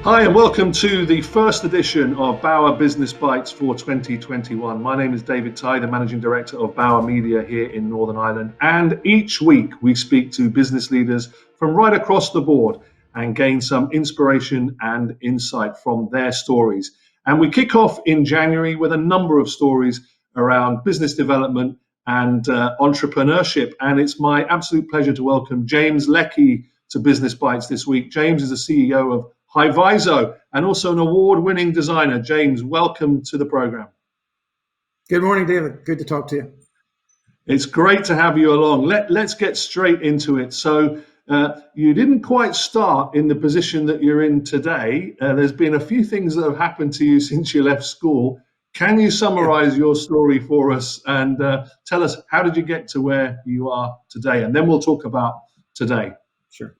Hi and welcome to the first edition of Bauer Business Bites for 2021. My name is David Tighe, the Managing Director of Bauer Media here in Northern Ireland. And each week we speak to business leaders from right across the board and gain some inspiration and insight from their stories. And we kick off in January with a number of stories around business development and entrepreneurship. And it's my absolute pleasure to welcome James Leckey to Business Bites this week. James is the CEO of Viso and also an award-winning designer. James, welcome to the program. Good morning, David. Good to talk to you. It's great to have you along. Let's get straight into it. So you didn't quite start in the position that you're in today. There's been a few things that have happened to you since you left school. Can you summarize your story for us and tell us how did you get to where you are today? And then we'll talk about today. Sure.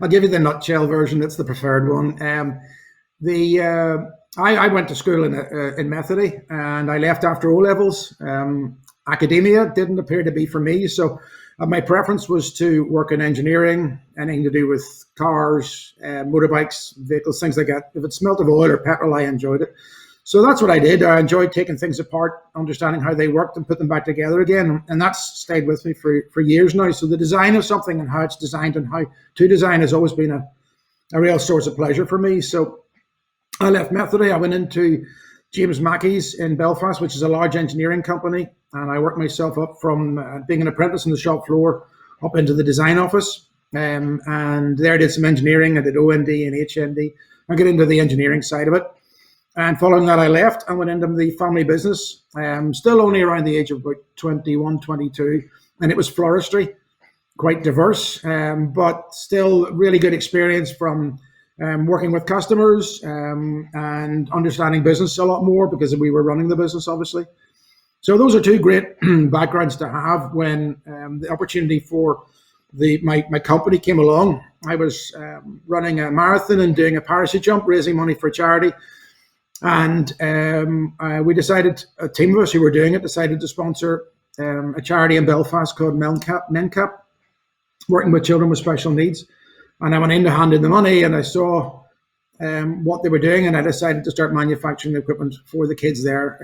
I'll give you the nutshell version. It's the preferred one. I went to school in Methody, and I left after O levels. Academia didn't appear to be for me, so my preference was to work in engineering, anything to do with cars, motorbikes, vehicles, things like that. If it smelt of oil or petrol, I enjoyed it. So that's what I did. I enjoyed taking things apart, understanding how they worked and put them back together again. And that's stayed with me for years now. So the design of something and how it's designed and how to design has always been a real source of pleasure for me. So I left Methody. I went into James Mackey's in Belfast, which is a large engineering company. And I worked myself up from being an apprentice on the shop floor up into the design office. And there I did some engineering. I did OND and HND. I got into the engineering side of it. And following that, I left and went into the family business, still only around the age of about 21, 22. And it was floristry, quite diverse, but still really good experience from working with customers and understanding business a lot more because we were running the business, obviously. So those are two great backgrounds to have when the opportunity for my company came along. I was running a marathon and doing a parachute jump, raising money for charity. And we decided, a team of us who were doing it, decided to sponsor a charity in Belfast called MenCap, working with children with special needs. And I went in to hand in the money and I saw what they were doing, and I decided to start manufacturing the equipment for the kids there.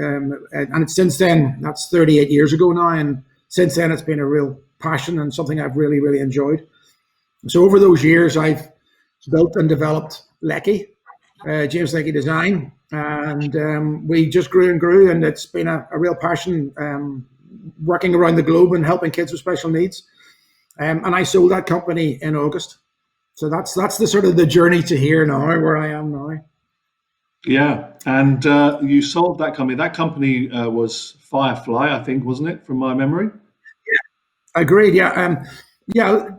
And since then, that's 38 years ago now, and since then it's been a real passion and something I've really, really enjoyed. So over those years, I've built and developed Leckey, James Leckey Design, and we just grew and grew, and it's been a real passion working around the globe and helping kids with special needs. And I sold that company in August. So that's the sort of the journey to here now, where I am now. Yeah, and you sold that company. That company was Firefly, I think, wasn't it, from my memory? Yeah, agreed. Yeah,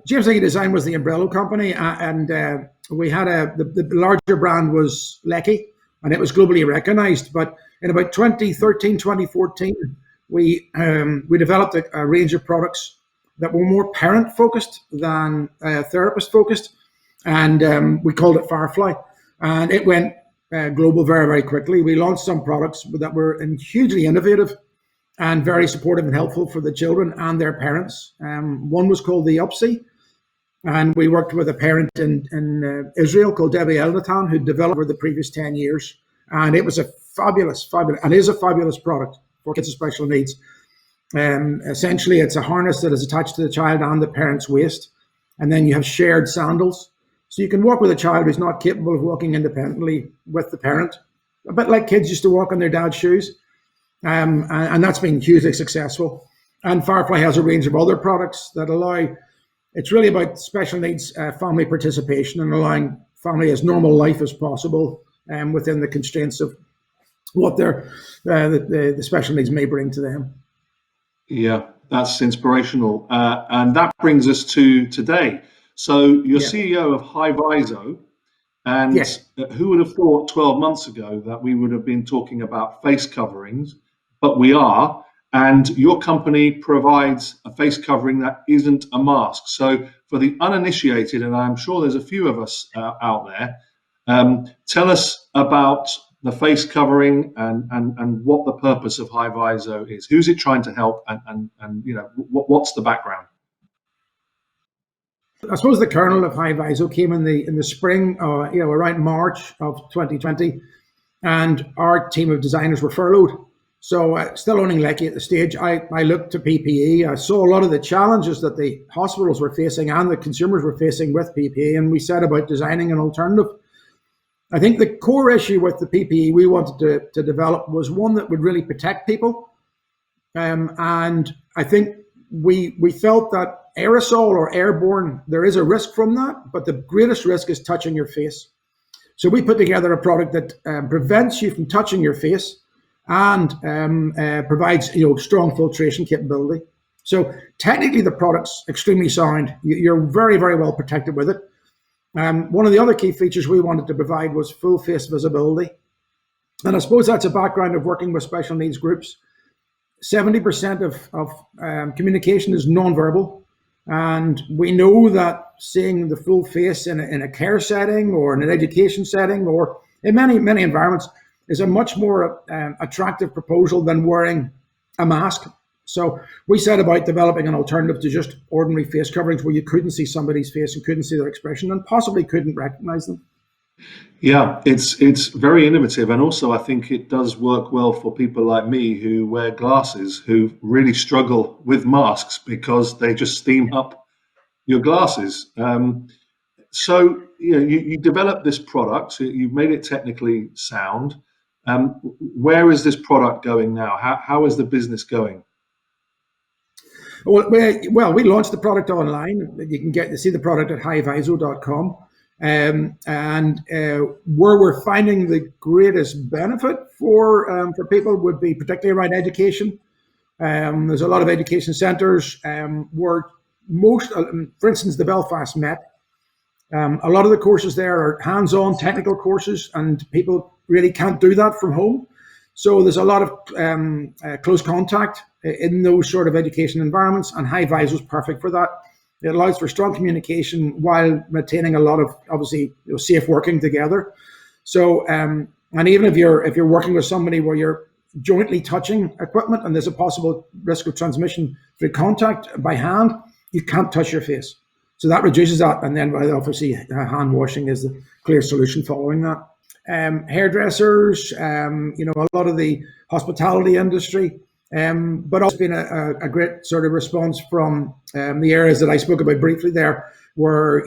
James Leckey Design was the umbrella company, and we had the larger brand was Leckey, and it was globally recognized. But in about 2013, 2014, we developed a range of products that were more parent focused than therapist focused, and we called it Firefly, and it went global very, very quickly. We launched some products that were hugely innovative and very supportive and helpful for the children and their parents. One was called the Upsy, and we worked with a parent in Israel called Debbie Elnatan, who developed over the previous 10 years. And it was a fabulous product for kids with special needs. Essentially, it's a harness that is attached to the child and the parent's waist. And then you have shared sandals. So you can walk with a child who's not capable of walking independently with the parent, a bit like kids used to walk in their dad's shoes. And that's been hugely successful. And Firefly has a range of other products that allow, it's really about special needs family participation and allowing family as normal life as possible within the constraints of what the special needs may bring to them. Yeah, that's inspirational. And that brings us to today. So you're CEO of Viso, and yes. Who would have thought 12 months ago that we would have been talking about face coverings, but we are. And your company provides a face covering that isn't a mask. So for the uninitiated, and I'm sure there's a few of us out there, tell us about the face covering and what the purpose of Viso is. Who's it trying to help, and what's the background? I suppose the kernel of high Viso came in the spring, around March of 2020, and our team of designers were furloughed. So, still owning Leckey at the stage, I looked to PPE. I saw a lot of the challenges that the hospitals were facing and the consumers were facing with PPE, and we set about designing an alternative. I think the core issue with the PPE we wanted to develop was one that would really protect people. And I think we felt that aerosol or airborne, there is a risk from that, but the greatest risk is touching your face. So we put together a product that prevents you from touching your face and provides strong filtration capability. So technically the product's extremely sound. You're very, very well protected with it. One of the other key features we wanted to provide was full face visibility. And I suppose that's a background of working with special needs groups. 70% of communication is non-verbal. And we know that seeing the full face in a care setting or in an education setting or in many, many environments is a much more attractive proposal than wearing a mask. So we set about developing an alternative to just ordinary face coverings where you couldn't see somebody's face and couldn't see their expression and possibly couldn't recognize them. Yeah, it's very innovative, and also I think it does work well for people like me who wear glasses, who really struggle with masks because they just steam up your glasses. So you developed this product, so you've made it technically sound. Where is this product going now? How is the business going? Well, we launched the product online. You can get to see the product at highviso.com. And where we're finding the greatest benefit for people would be particularly around education. There's a lot of education centres where for instance, the Belfast Met, a lot of the courses there are hands-on technical courses, and people really can't do that from home. So there's a lot of close contact in those sort of education environments, and High Viso is perfect for that. It allows for strong communication while maintaining a lot of obviously safe working together. So, and even if you're working with somebody where you're jointly touching equipment and there's a possible risk of transmission through contact by hand, you can't touch your face. So that reduces that, and then obviously hand washing is the clear solution following that. Hairdressers, a lot of the hospitality industry. But also been a great sort of response from the areas that I spoke about briefly there, where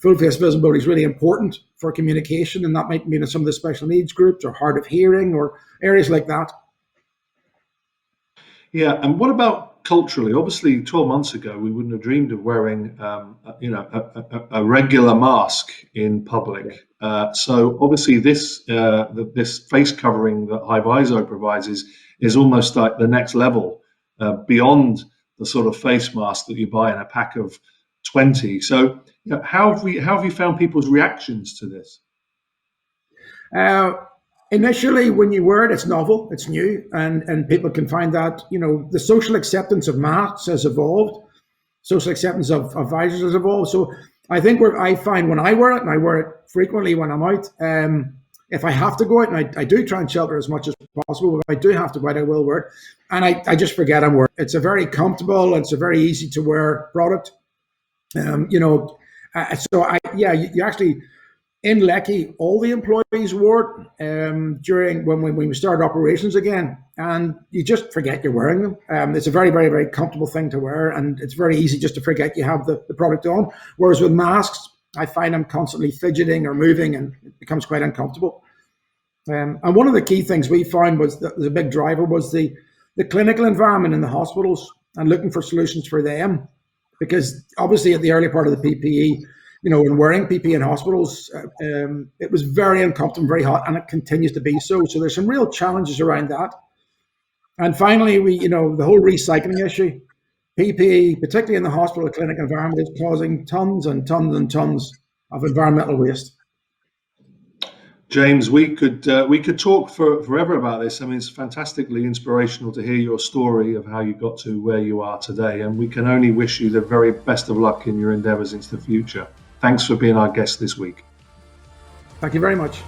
full face visibility is really important for communication, and that might mean some of the special needs groups or hard of hearing or areas like that. Yeah, and what about culturally? Obviously, 12 months ago, we wouldn't have dreamed of wearing, a regular mask in public. So obviously, this face covering that High Viso provides is almost like the next level beyond the sort of face mask that you buy in a pack of 20. So, how have you found people's reactions to this? Initially, when you wear it, it's novel, it's new, and people can find that, the social acceptance of masks has evolved, social acceptance of visors has evolved. So I think I find when I wear it, and I wear it frequently when I'm out, if I have to go out, and I do try and shelter as much as possible, if I do have to go out, I will wear it. And I just forget I'm wearing it. It's a very comfortable, it's a very easy to wear product. You actually, in Leckey, all the employees wore it during when we started operations again, and you just forget you're wearing them. It's a very, very, very comfortable thing to wear, and it's very easy just to forget you have the product on. Whereas with masks, I find I'm constantly fidgeting or moving, and it becomes quite uncomfortable. And one of the key things we found was that the big driver was the clinical environment in the hospitals and looking for solutions for them, because obviously at the early part of the PPE, when wearing PPE in hospitals, it was very uncomfortable, very hot, and it continues to be so. So there's some real challenges around that. And finally, the whole recycling issue, PPE, particularly in the hospital clinic environment, is causing tons and tons and tons of environmental waste. James, we could talk forever about this. I mean, it's fantastically inspirational to hear your story of how you got to where you are today, and we can only wish you the very best of luck in your endeavours into the future. Thanks for being our guest this week. Thank you very much.